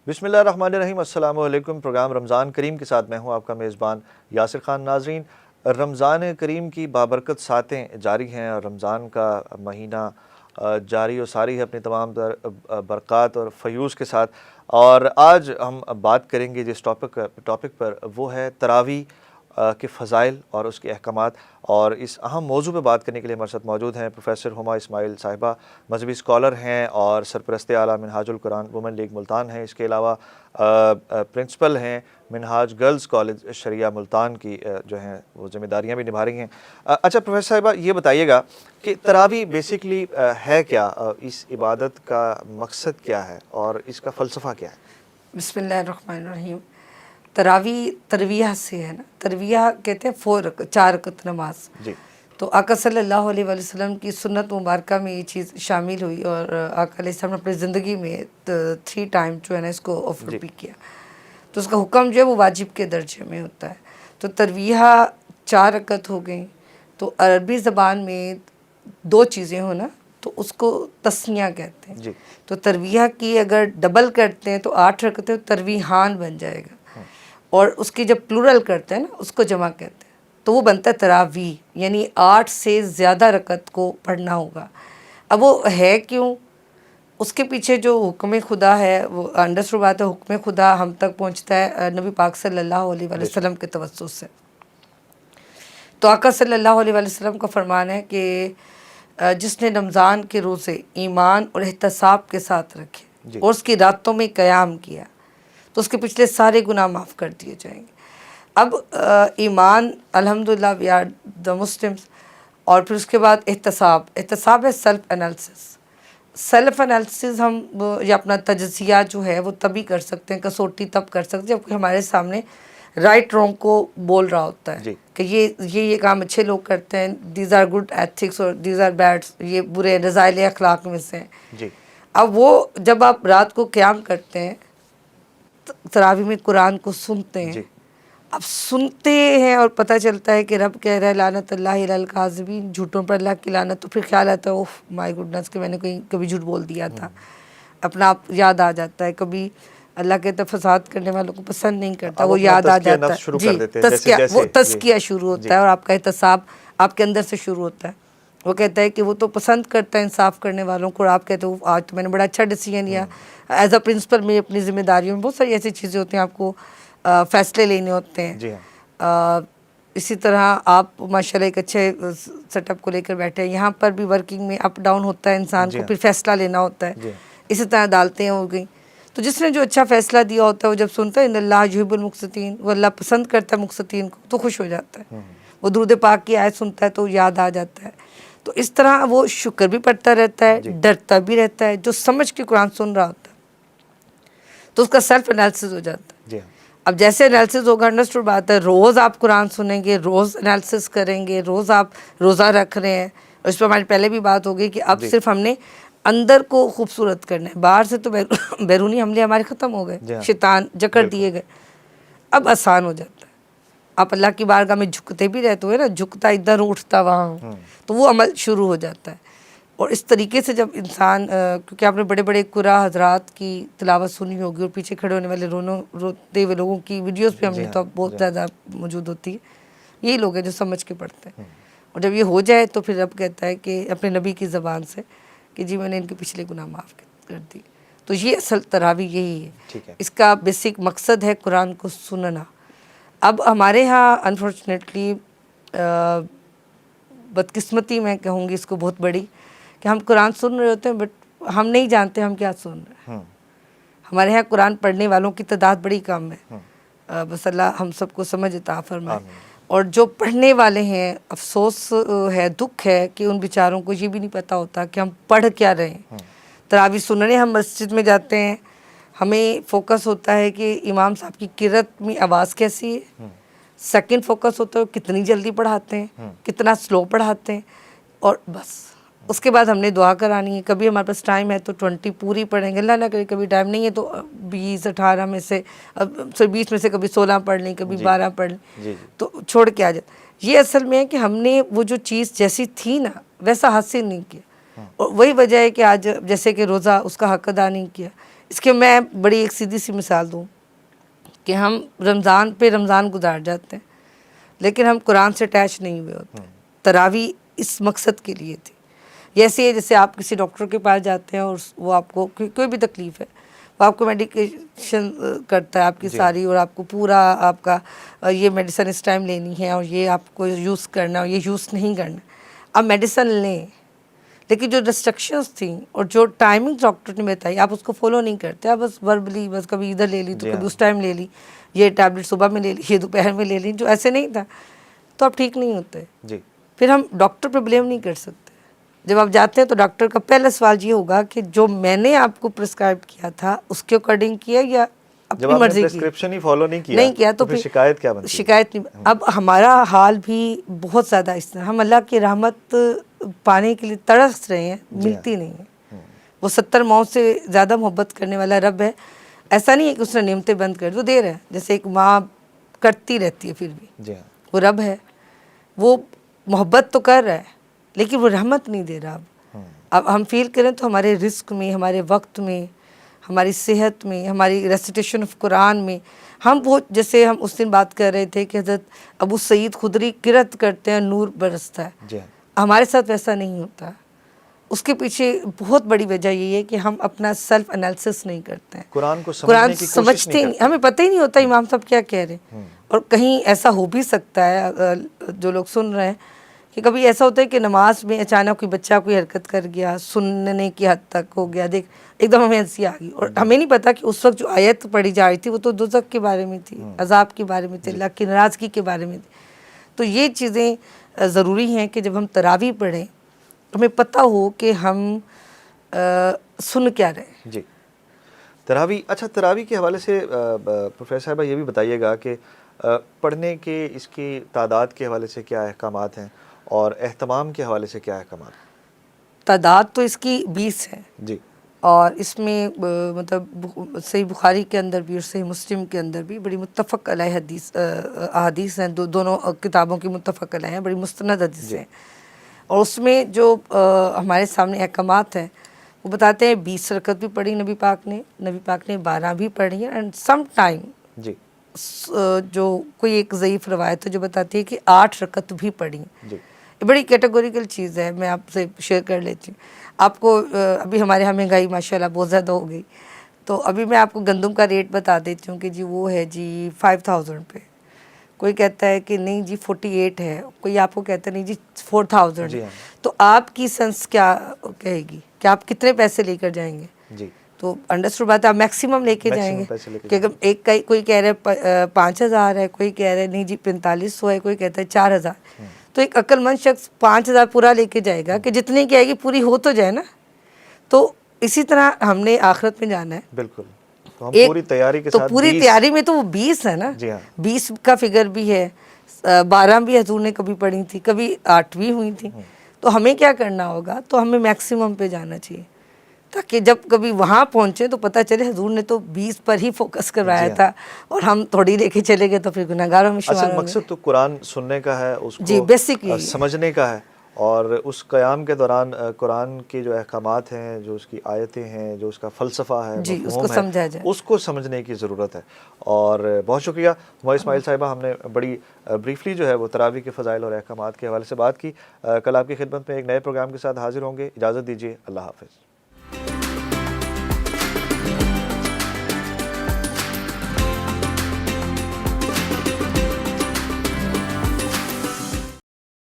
بسم اللہ الرحمن الرحیم۔ السلام علیکم۔ پروگرام رمضان کریم کے ساتھ میں ہوں آپ کا میزبان یاسر خان۔ ناظرین، رمضان کریم کی بابرکت ساتیں جاری ہیں اور رمضان کا مہینہ جاری و ساری ہے اپنی تمام برکات اور فیوز کے ساتھ، اور آج ہم بات کریں گے جس ٹاپک پر وہ ہے تراویح کے فضائل اور اس کے احکامات، اور اس اہم موضوع پہ بات کرنے کے لیے ہمارے ساتھ موجود ہیں پروفیسر ہما اسماعیل صاحبہ، مذہبی اسکالر ہیں اور سرپرست اعلیٰ منہاج القرآن وومن لیگ ملتان ہیں۔ اس کے علاوہ پرنسپل ہیں منہاج گرلز کالج شریعہ ملتان کی، جو ہیں وہ ذمہ داریاں بھی نبھا رہی ہیں۔ اچھا پروفیسر صاحبہ، یہ بتائیے گا کہ تراویح بیسکلی ہے کیا، اس عبادت کا مقصد کیا ہے اور اس کا فلسفہ کیا ہے؟ بسم اللہ الرحمن الرحیم۔ تراویح ترویہ سے ہے نا، ترویہ کہتے ہیں 4 رکعت نماز۔ جی، تو آقا صلی اللہ علیہ وآلہ وسلم کی سنت مبارکہ میں یہ چیز شامل ہوئی، اور آقا علیہ السلام نے اپنی زندگی میں 3 ٹائم جو ہے نا اس کو آفر بھی کیا، تو اس کا حکم جو ہے وہ واجب کے درجے میں ہوتا ہے۔ تو ترویہ 4 رکعت ہو گئیں، تو عربی زبان میں 2 چیزیں ہو نا تو اس کو تسنیہ کہتے ہیں۔ جی، تو ترویہ کی اگر ڈبل کرتے ہیں تو 8 رکعتیں ترویحان بن جائے گا، اور اس کی جب پلورل کرتے ہیں نا اس کو جمع کہتے ہیں، تو وہ بنتا ہے تراویح، یعنی 8 سے زیادہ رکعت کو پڑھنا ہوگا۔ اب وہ ہے کیوں، اس کے پیچھے جو حکم خدا ہے وہ انڈرسٹوڈ بات ہے، حکم خدا ہم تک پہنچتا ہے نبی پاک صلی اللہ علیہ وآلہ وسلم کے توسط سے۔ تو آقا صلی اللہ علیہ وآلہ وسلم کا فرمان ہے کہ جس نے رمضان کے روزے ایمان اور احتساب کے ساتھ رکھے اور اس کی راتوں میں قیام کیا تو اس کے پچھلے سارے گناہ معاف کر دیے جائیں گے۔ اب ایمان، الحمدللہ وی آر دا مسلمس، اور پھر اس کے بعد احتساب ہے سیلف انالیسس۔ سیلف انالیسس ہم یا اپنا تجزیہ جو ہے وہ تبھی کر سکتے ہیں، کسوٹی تب کر سکتے ہیں جب کہ ہمارے سامنے رائٹ رانگ کو بول رہا ہوتا ہے کہ یہ کام اچھے لوگ کرتے ہیں، دیز آر گڈ ایتھکس اور دیز آر بیڈ، یہ برے رذائل اخلاق میں سے ہیں۔ اب وہ جب آپ رات کو قیام کرتے ہیں، تراویح میں قرآن کو سنتے ہیں، اب سنتے ہیں اور پتہ چلتا ہے کہ رب کہہ رہا ہے لعنت اللہ علی الکاذبین، جھوٹوں پر اللہ کی لعنت، تو پھر خیال آتا ہے اوف مائی گڈنس کہ میں نے کبھی جھوٹ بول دیا تھا، اپنا آپ یاد آ جاتا ہے۔ کبھی اللہ کہتا ہے فساد کرنے والوں کو پسند نہیں کرتا، وہ یاد آ جاتا ہے، جی وہ تزکیہ شروع ہوتا ہے، اور آپ کا احتساب آپ کے اندر سے شروع ہوتا ہے۔ وہ کہتا ہے کہ وہ تو پسند کرتا ہے انصاف کرنے والوں کو، اور آپ کہتے ہو آج تو میں نے بڑا اچھا ڈیسیژن لیا ایز اے پرنسپل۔ میں اپنی ذمہ داریوں میں بہت ساری ایسی چیزیں ہوتی ہیں، آپ کو فیصلے لینے ہوتے ہیں۔ اسی طرح آپ ماشاءاللہ ایک اچھے سیٹ اپ کو لے کر بیٹھے ہیں، یہاں پر بھی ورکنگ میں اپ ڈاؤن ہوتا ہے انسان کو، پھر فیصلہ لینا ہوتا ہے، اسی طرح عدالتیں ہو گئیں۔ تو جس نے جو اچھا فیصلہ دیا ہوتا ہے وہ جب سنتا ہے ان اللہ یحب المقسطین، وہ اللہ پسند کرتا ہے مقسطین کو، تو خوش ہو جاتا ہے۔ وہ درود پاک کی آیت سنتا ہے تو یاد آ جاتا ہے۔ تو اس طرح وہ شکر بھی پڑھتا رہتا ہے، ڈرتا بھی رہتا ہے، جو سمجھ کے قرآن سن رہا ہوتا ہے تو اس کا سیلف انالیسس ہو جاتا ہے۔ اب جیسے انالیسس ہوگا، انڈرسٹوڈ بات ہے، روز آپ قرآن سنیں گے، روز انالیسس کریں گے، روز آپ روزہ رکھ رہے ہیں، اور اس پہ ہماری پہلے بھی بات ہوگی کہ اب صرف ہم نے اندر کو خوبصورت کرنا ہے، باہر سے تو بیرونی حملے ہمارے ختم ہو گئے، شیطان جکڑ دیے گئے، اب آسان ہو جاتا ہے۔ آپ اللہ کی بارگاہ میں جھکتے بھی رہتے ہوئے نا، جھکتا ادھر اٹھتا وہاں، تو وہ عمل شروع ہو جاتا ہے۔ اور اس طریقے سے جب انسان، کیونکہ آپ نے بڑے بڑے قرآ حضرات کی تلاوت سنی ہوگی، اور پیچھے کھڑے ہونے والے روتے ہوئے لوگوں کی ویڈیوز پہ ہم نے تو بہت زیادہ موجود ہوتی ہے، یہی لوگ ہیں جو سمجھ کے پڑھتے ہیں۔ اور جب یہ ہو جائے تو پھر رب کہتا ہے کہ اپنے نبی کی زبان سے کہ جی میں نے ان کے پچھلے گناہ معاف کر دی۔ تو یہ اصل تراویح یہی ہے، اس کا بیسک مقصد ہے قرآن کو سننا۔ اب ہمارے ہاں انفارچونیٹلی بدقسمتی میں کہوں گی اس کو بہت بڑی، کہ ہم قرآن سن رہے ہوتے ہیں بٹ ہم نہیں جانتے ہم کیا سن رہے ہیں۔ ہمارے ہاں قرآن پڑھنے والوں کی تعداد بڑی کم ہے، بس اللہ ہم سب کو سمجھ عطا فرمائے۔ اور جو پڑھنے والے ہیں، افسوس ہے، دکھ ہے کہ ان بیچاروں کو یہ بھی نہیں پتہ ہوتا کہ ہم پڑھ کیا رہے ہیں۔ تراویح سننے ہم مسجد میں جاتے ہیں، ہمیں فوکس ہوتا ہے کہ امام صاحب کی قرأت میں آواز کیسی ہے، سیکنڈ فوکس ہوتا ہے کتنی جلدی پڑھاتے ہیں، کتنا سلو پڑھاتے ہیں، اور بس اس کے بعد ہم نے دعا کرانی ہے۔ کبھی ہمارے پاس ٹائم ہے تو 20 پوری پڑھیں گے، اللہ نہ کرے کبھی ٹائم نہیں ہے تو 20 18 میں سے 20 میں سے کبھی 16 پڑھ لیں، کبھی 12 پڑھ لیں، تو چھوڑ کے آ جاتے۔ یہ اصل میں ہے کہ ہم نے وہ جو چیز جیسی تھی نا ویسا حاصل نہیں کیا، اور وہی وجہ ہے کہ آج جیسے کہ روزہ اس کا حق ادا نہیں کیا، اس کے میں بڑی ایک سیدھی سی مثال دوں کہ ہم رمضان پہ رمضان گزار جاتے ہیں لیکن ہم قرآن سے اٹیچ نہیں ہوئے ہوتے. تراویح اس مقصد کے لیے تھی. یہ ایسے ہے جیسے آپ کسی ڈاکٹر کے پاس جاتے ہیں اور وہ آپ کو کوئی بھی تکلیف ہے وہ آپ کو میڈیکیشن کرتا ہے آپ کی ساری, اور آپ کو پورا آپ کا یہ میڈیسن اس ٹائم لینی ہے اور یہ آپ کو یوز کرنا ہے اور یہ یوز نہیں کرنا. آپ میڈیسن لیں لیکن جو ریسٹرکشنس تھیں اور جو ٹائمنگ ڈاکٹر نے بتائی آپ اس کو فالو نہیں کرتے. آپ بس وربلی بس کبھی ادھر لے لی تو کبھی اس ٹائم لے لی, یہ ٹیبلٹ صبح میں لے لی, یہ دوپہر میں لے لی, جو ایسے نہیں تھا تو آپ ٹھیک نہیں ہوتے. پھر ہم ڈاکٹر پہ بلیم نہیں کر سکتے. جب آپ جاتے ہیں تو ڈاکٹر کا پہلا سوال یہ ہوگا کہ جو میں نے آپ کو پرسکرائب کیا تھا اس کے اکارڈنگ کیا یا اپنی مرضی کی, پرسکرپشن ہی فالو نہیں کیا تو پھر شکایت کیا بنتی ہے؟ شکایت نہیں. اب ہمارا حال بھی بہت زیادہ اس طرح, ہم اللہ کی رحمت پانے کے لیے تڑس رہے ہیں, ملتی نہیں ہے. وہ 70 ماؤں سے زیادہ محبت کرنے والا رب ہے. ایسا نہیں ہے کہ اس نے نعمتیں بند کر دی, وہ دے رہا ہے جیسے ایک ماں کرتی رہتی ہے, پھر بھی وہ رب ہے, وہ محبت تو کر رہا ہے لیکن وہ رحمت نہیں دے رہا. اب ہم فیل کریں تو ہمارے رزق میں, ہمارے وقت میں, ہماری صحت میں, ہماری ریسیٹیشن آف قرآن میں, ہم وہ جیسے ہم اس دن بات کر رہے تھے کہ حضرت ابو سعید خدری قرأت کرتے ہیں نور برستا ہے. ہمارے ساتھ ویسا نہیں ہوتا. اس کے پیچھے بہت بڑی وجہ یہ ہے کہ ہم اپنا سیلف انالیسس نہیں کرتے ہیں, قرآن کو قرآن سمجھنے کی کوشش سمجھتے نہیں نہیں, کرتے. ہمیں پتہ ہی نہیں ہوتا امام صاحب کیا کہہ رہے ہیں. اور کہیں ایسا ہو بھی سکتا ہے جو لوگ سن رہے ہیں کہ کبھی ایسا ہوتا ہے کہ نماز میں اچانک کوئی بچہ کوئی حرکت کر گیا, سننے کی حد تک ہو گیا, دیکھ ایک دم ہمیں ہنسی آ گئی, اور ہمیں نہیں پتا کہ اس وقت جو آیت پڑھی جا رہی تھی وہ تو دوزخ کے بارے میں تھی, عذاب کے بارے میں تھی, اللہ کی ناراضگی کے بارے میں تھی. تو یہ چیزیں ضروری ہیں کہ جب ہم تراویح پڑھیں ہمیں پتہ ہو کہ ہم سن کیا رہے ہیں. جی تراویح, اچھا تراویح کے حوالے سے پروفیسر صاحبہ یہ بھی بتائیے گا کہ پڑھنے کے اس کی تعداد کے حوالے سے کیا احکامات ہیں اور اہتمام کے حوالے سے کیا احکامات ہیں؟ تعداد تو اس کی 20 ہے جی, اور اس میں مطلب صحیح بخاری کے اندر بھی اور صحیح مسلم کے اندر بھی بڑی متفق علیہ احادیث ہیں, دونوں کتابوں کی متفق علیہ ہیں, بڑی مستند حدیث ہیں. اور اس میں جو ہمارے سامنے احکامات ہیں وہ بتاتے ہیں 20 رکعت بھی پڑھی نبی پاک نے 12 بھی پڑھی ہیں, اینڈ سم ٹائم جی جو کوئی ایک ضعیف روایت ہے جو بتاتی ہے کہ 8 رکعت بھی پڑھی. جی یہ بڑی کیٹیگوریکل چیز ہے, میں آپ سے شیئر کر لیتی ہوں. آپ کو ابھی ہمارے یہاں مہنگائی ماشاءاللہ بہت زیادہ ہو گئی, تو ابھی میں آپ کو گندم کا ریٹ بتا دیتی ہوں کہ جی وہ ہے جی 5000 پہ, کوئی کہتا ہے کہ نہیں جی 48 ہے, کوئی آپ کو کہتا ہے نہیں جی 4000. تو آپ کی سینس کیا کہے گی کہ آپ کتنے پیسے لے کر جائیں گے؟ جی تو انڈرسٹوڈ بات ہے, آپ میکسیمم لے کے جائیں گے کہ اگر ایک کوئی کہہ رہا ہے 5000 ہے, کوئی کہہ رہا ہے نہیں جی 4500 ہے, کوئی کہتا ہے 4000. تو ایک عقل مند شخص 5000 پورا لے کے جائے گا کہ جتنے کی آئے گی پوری ہو تو جائے نا. تو اسی طرح ہم نے آخرت میں جانا ہے. بالکل, تو ہم پوری تیاری کے تو ساتھ پوری تیاری میں تو وہ 20 ہے نا, 20 کا فگر بھی ہے, 12 بھی حضور نے کبھی پڑھی تھی, کبھی 8 بھی ہوئی تھی. تو ہمیں کیا کرنا ہوگا, تو ہمیں میکسیمم پہ جانا چاہیے تاکہ جب کبھی وہاں پہنچے تو پتہ چلے حضور نے تو 20 پر ہی فوکس کروایا تھا اور ہم تھوڑی لے کے چلے گئے تو پھر گناہگاروں میں شمار ہوں گے. مقصد تو قرآن سننے کا ہے, اس جی کو بیسکلی سمجھنے کا ہے, اور اس قیام کے دوران قرآن کے جو احکامات ہیں, جو اس کی آیتیں ہیں, جو اس کا فلسفہ ہے, جی اس کو مفہوم ہے, سمجھا جائے, اس کو سمجھنے کی ضرورت ہے. اور بہت شکریہ ہما اسماعیل صاحبہ, ہم نے بڑی بریفلی جو ہے وہ تراویح کے فضائل اور احکامات کے حوالے سے بات کی. کل آپ کی خدمت میں ایک نئے پروگرام کے ساتھ حاضر ہوں گے, اجازت دیجیے, اللہ حافظ.